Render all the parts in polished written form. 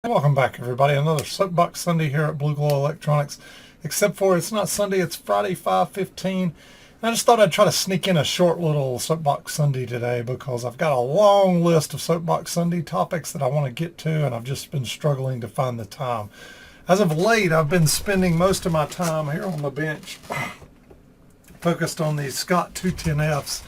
Welcome back, everybody. Another Soapbox Sunday here at Blue Glow Electronics, except for it's not Sunday, it's Friday, 5:15. I just thought I'd try to sneak in a short little Soapbox Sunday today because I've got a long list of Soapbox Sunday topics that I want to get to, and I've just been struggling to find the time. As of late, I've been spending most of my time here on the bench focused on these Scott 210Fs.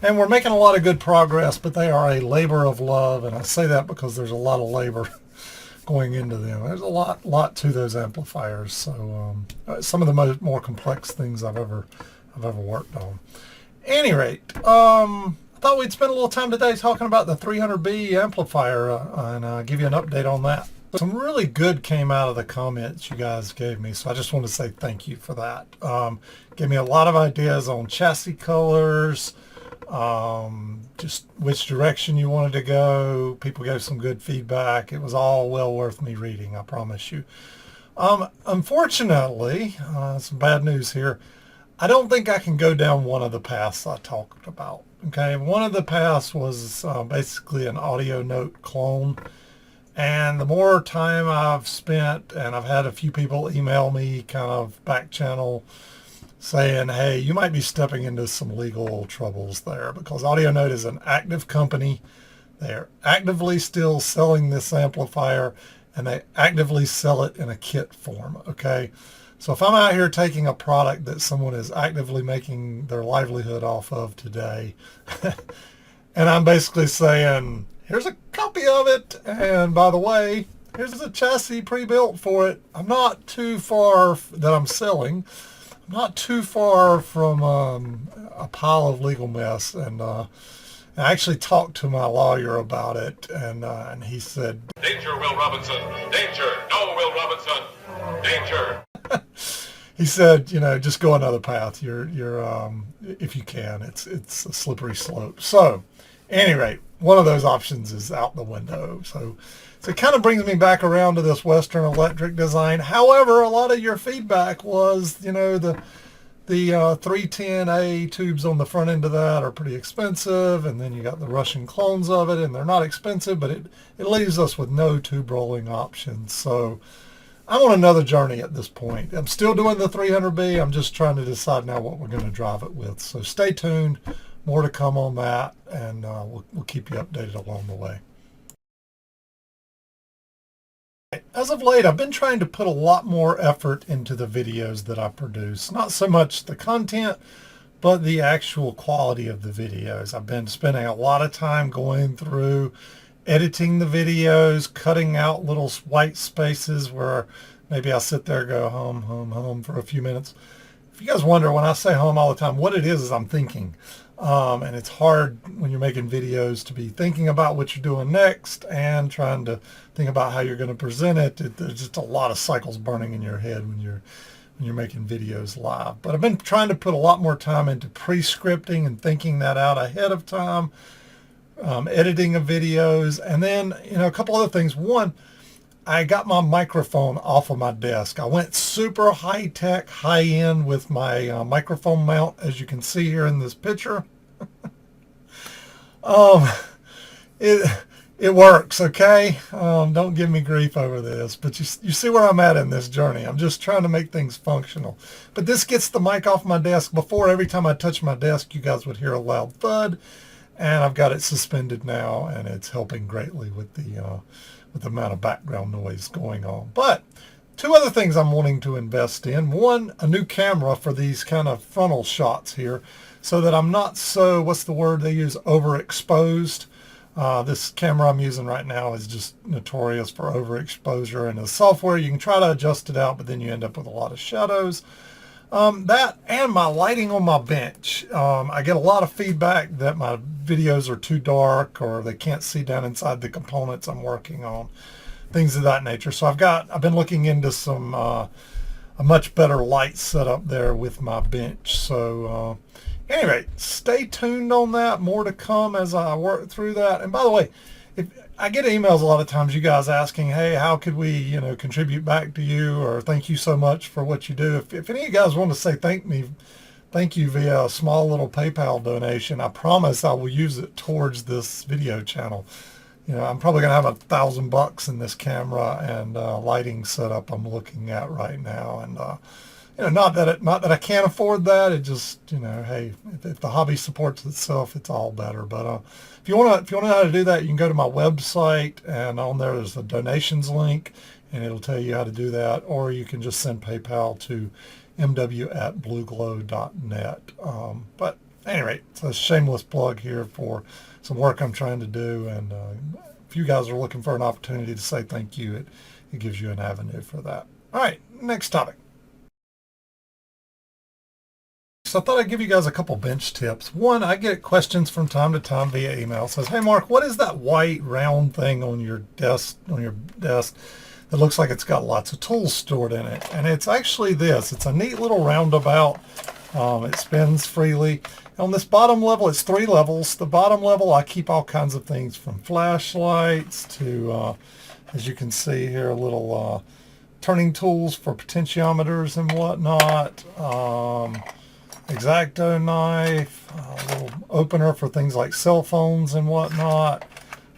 And we're making a lot of good progress, but they are a labor of love, and I say that because there's a lot of labor going into them. There's a lot to those amplifiers. So some of the more complex things I've ever worked on. At any rate, I thought we'd spend a little time today talking about the 300B amplifier and give you an update on that. Some really good came out of the comments you guys gave me, so I just want to say thank you for that. Gave me a lot of ideas on chassis colors, just which direction you wanted to go. People gave some good feedback. It was all well worth me reading, I promise you. Unfortunately, some bad news here. I don't think I can go down one of the paths I talked about. Okay, one of the paths was basically an audio note clone. And the more time I've spent, and I've had a few people email me kind of back channel saying, hey, you might be stepping into some legal troubles there, because AudioNote is an active company. They're actively still selling this amplifier, and they actively sell it in a kit form, okay? So if I'm out here taking a product that someone is actively making their livelihood off of today, and I'm basically saying, here's a copy of it, and by the way, here's a chassis pre-built for it. I'm not too far that I'm selling. Not too far from a pile of legal mess, and I actually talked to my lawyer about it, and he said, "Danger, Will Robinson! Danger! No, Will Robinson! Danger!" He said, you know, just go another path. You're if you can, it's a slippery slope. So, at any rate, one of those options is out the window. So it kind of brings me back around to this Western Electric design. However, a lot of your feedback was, you know, the 310A tubes on the front end of that are pretty expensive, and then you got the Russian clones of it, and they're not expensive, but it leaves us with no tube rolling options. So I'm on another journey at this point. I'm still doing the 300B. I'm just trying to decide now what we're going to drive it with. So stay tuned. More to come on that, and we'll keep you updated along the way. As of late, I've been trying to put a lot more effort into the videos that I produce. Not so much the content, but the actual quality of the videos. I've been spending a lot of time going through, editing the videos, cutting out little white spaces where maybe I'll sit there, go home for a few minutes. If you guys wonder, when I say home all the time, what it is I'm thinking. And it's hard when you're making videos to be thinking about what you're doing next and trying to think about how you're going to present it. There's just a lot of cycles burning in your head when you're making videos live. But I've been trying to put a lot more time into pre-scripting and thinking that out ahead of time, editing of videos, and then, you know, a couple other things. One, I got my microphone off of my desk. I went super high-tech, high-end with my microphone mount, as you can see here in this picture. It works, okay? Don't give me grief over this, but you see where I'm at in this journey. I'm just trying to make things functional. But this gets the mic off my desk. Before, every time I touch my desk, you guys would hear a loud thud, and I've got it suspended now, and it's helping greatly with the amount of background noise going on. But two other things I'm wanting to invest in. One, a new camera for these kind of frontal shots here, so that I'm not so, what's the word they use, overexposed. This camera I'm using right now is just notorious for overexposure, and the software, you can try to adjust it out, but then you end up with a lot of shadows. That and my lighting on my bench. I get a lot of feedback that my videos are too dark, or they can't see down inside the components I'm working on, things of that nature. So I've been looking into some a much better light setup there with my bench. So anyway, stay tuned on that. More to come as I work through that. And by the way, if I get emails a lot of times, you guys asking, hey, how could we, you know, contribute back to you, or thank you so much for what you do. If any of you guys want to say thank you via a small little PayPal donation, I promise I will use it towards this video channel. I'm probably going to have $1,000 in this camera and lighting setup I'm looking at right now. And, not that I can't afford that. It just, hey, if the hobby supports itself, it's all better. But if you want to know how to do that, you can go to my website, and on there's a donations link, and it'll tell you how to do that. Or you can just send PayPal to mw@blueglow.net. But at any rate, it's a shameless plug here for some work I'm trying to do. And if you guys are looking for an opportunity to say thank you, it gives you an avenue for that. All right, next topic. So I thought I'd give you guys a couple bench tips. One, I get questions from time to time via email. It says, "Hey Mark, what is that white round thing on your desk that looks like it's got lots of tools stored in it?" And it's actually this. It's a neat little roundabout. It spins freely. On this bottom level, it's 3 levels. The bottom level, I keep all kinds of things from flashlights to, as you can see here, little turning tools for potentiometers and whatnot. X-Acto knife, a little opener for things like cell phones and whatnot.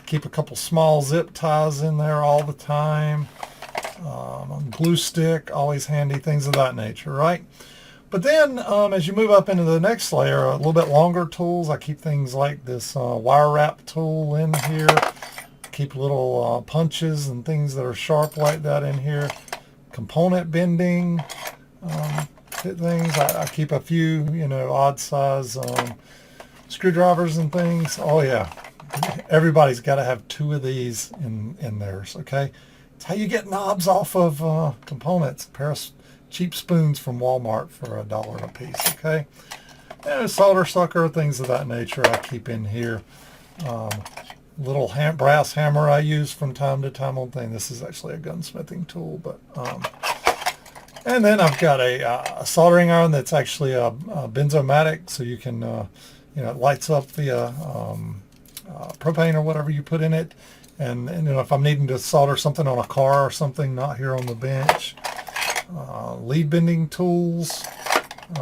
Keep a couple small zip ties in there all the time. Glue stick, always handy, things of that nature, right? But then as you move up into the next layer, a little bit longer tools, I keep things like this wire wrap tool in here. Keep little punches and things that are sharp like that in here. Component bending things. I keep a few, odd size screwdrivers and things. Oh yeah, everybody's got to have 2 of these in theirs. Okay, it's how you get knobs off of components. A pair of cheap spoons from Walmart for $1 a piece. Okay, and a solder sucker, things of that nature I keep in here. Little brass hammer I use from time to time on things. This is actually a gunsmithing tool, but and then I've got a soldering iron that's actually a benzomatic, so you can, it lights up the propane or whatever you put in it. And if I'm needing to solder something on a car or something, not here on the bench. Lead bending tools.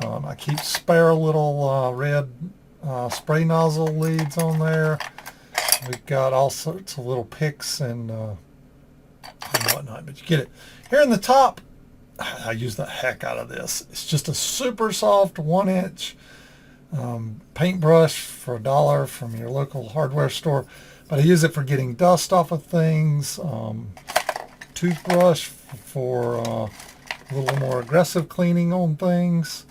I keep spare little red spray nozzle leads on there. We've got all sorts of little picks and whatnot, but you get it. Here in the top, I use the heck out of this. It's just a super soft 1-inch paintbrush for $1 from your local hardware store. But I use it for getting dust off of things. Toothbrush for a little more aggressive cleaning on things.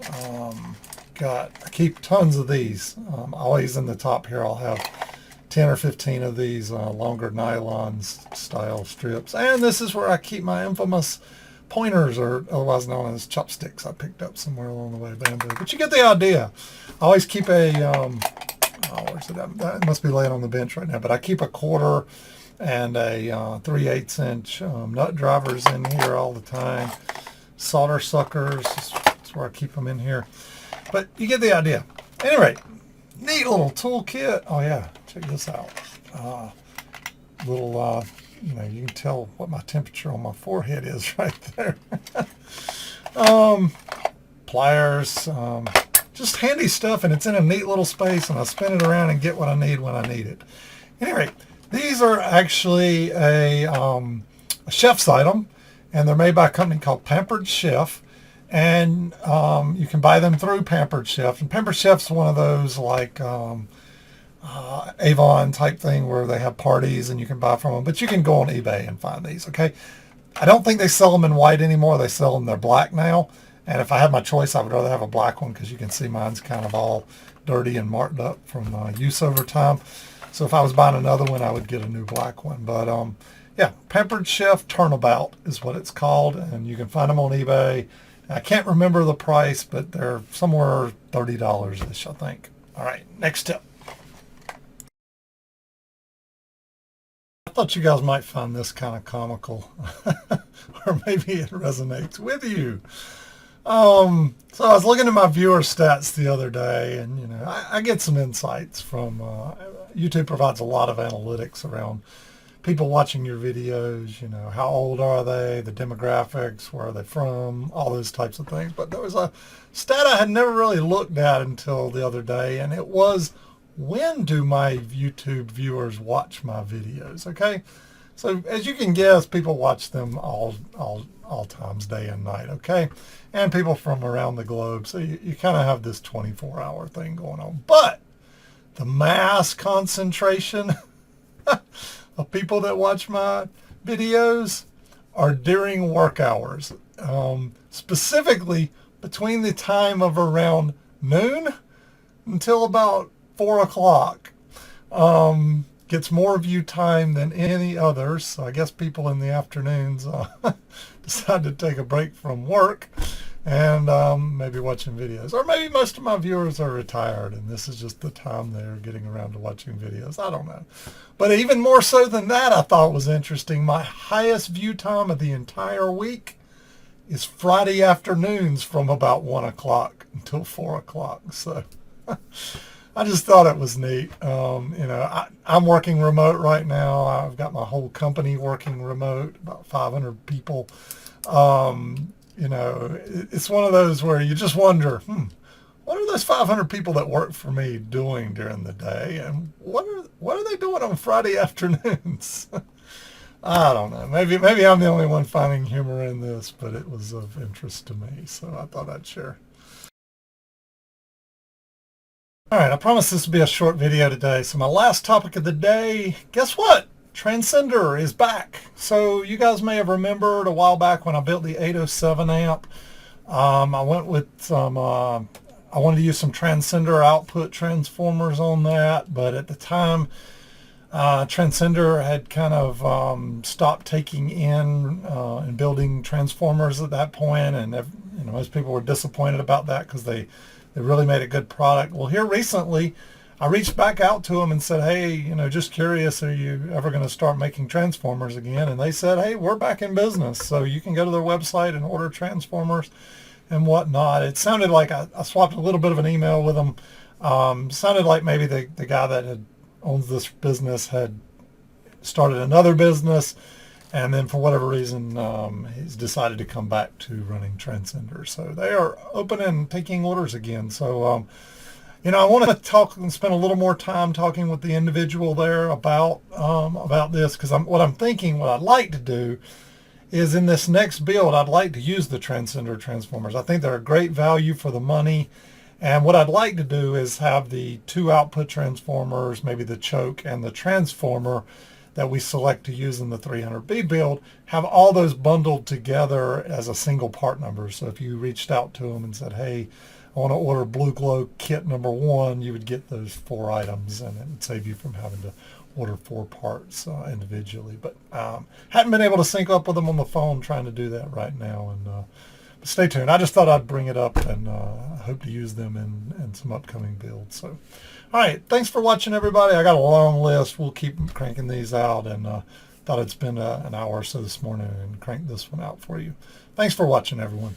I keep tons of these. Always in the top here I'll have 10 or 15 of these longer nylon style strips. And this is where I keep my infamous pointers, or otherwise known as chopsticks, I picked up somewhere along the way, bamboo. But you get the idea. I always keep a, where's it at? That must be laying on the bench right now, but I keep a 1/4 and a 3/8 inch nut drivers in here all the time. Solder suckers, that's where I keep them in here. But you get the idea. Anyway, neat little toolkit. Oh yeah, check this out. Little, you can tell what my temperature on my forehead is right there. Pliers, just handy stuff, and it's in a neat little space, and I spin it around and get what I need when I need it. Anyway, these are actually a chef's item, and they're made by a company called Pampered Chef, and you can buy them through Pampered Chef. And Pampered Chef's one of those like Avon type thing where they have parties and you can buy from them, but you can go on eBay and find these. Okay, I don't think they sell them in white anymore. They sell them, they're black now, and if I had my choice, I would rather have a black one, because you can see mine's kind of all dirty and marked up from use over time. So if I was buying another one, I would get a new black one. But yeah, Pampered Chef Turnabout is what it's called, and you can find them on eBay. I can't remember the price, but they're somewhere $30-ish, I think. All right, next tip. I thought you guys might find this kind of comical, or maybe it resonates with you. So I was looking at my viewer stats the other day, and I get some insights from YouTube. Provides a lot of analytics around people watching your videos. How old are they, the demographics, where are they from, all those types of things. But there was a stat I had never really looked at until the other day, and it was when do my YouTube viewers watch my videos? Okay, so as you can guess, people watch them all times, day and night. Okay, and people from around the globe. So you kind of have this 24-hour thing going on. But the mass concentration of people that watch my videos are during work hours, specifically between the time of around noon until about 4 o'clock. Gets more view time than any others. So I guess people in the afternoons decide to take a break from work and maybe watching videos. Or maybe most of my viewers are retired and this is just the time they're getting around to watching videos. I don't know. But even more so than that, I thought was interesting. My highest view time of the entire week is Friday afternoons from about 1 o'clock until 4 o'clock. So I just thought it was neat. I'm working remote right now. I've got my whole company working remote, about 500 people. It's one of those where you just wonder, what are those 500 people that work for me doing during the day? And what are they doing on Friday afternoons? I don't know. Maybe I'm the only one finding humor in this, but it was of interest to me, so I thought I'd share. All right, I promised this would be a short video today. So my last topic of the day, guess what? Transcender is back. So you guys may have remembered a while back when I built the 807 amp. I went with some, I wanted to use some Transcender output transformers on that, but at the time, Transcender had kind of stopped taking in and building transformers at that point, and most people were disappointed about that because they really made a good product. Well, here recently, I reached back out to them and said, hey, just curious, are you ever going to start making transformers again? And they said, hey, we're back in business, so you can go to their website and order transformers and whatnot. It sounded like I swapped a little bit of an email with them. Sounded like maybe the guy that owns this business had started another business, and then for whatever reason, he's decided to come back to running Transcender. So they are open and taking orders again. So, I want to talk and spend a little more time talking with the individual there about this, because what I'd like to do is in this next build, I'd like to use the Transcender transformers. I think they're a great value for the money. And what I'd like to do is have the two output transformers, maybe the choke and the transformer that we select to use in the 300B build, have all those bundled together as a single part number. So if you reached out to them and said, hey, I want to order Blue Glow kit number 1, you would get those 4 items, and it would save you from having to order 4 parts individually. But haven't been able to sync up with them on the phone, trying to do that right now. And stay tuned. I just thought I'd bring it up, and I hope to use them in some upcoming builds. So, all right, thanks for watching, everybody. I got a long list. We'll keep cranking these out, and thought I'd spend an hour or so this morning and crank this one out for you. Thanks for watching, everyone.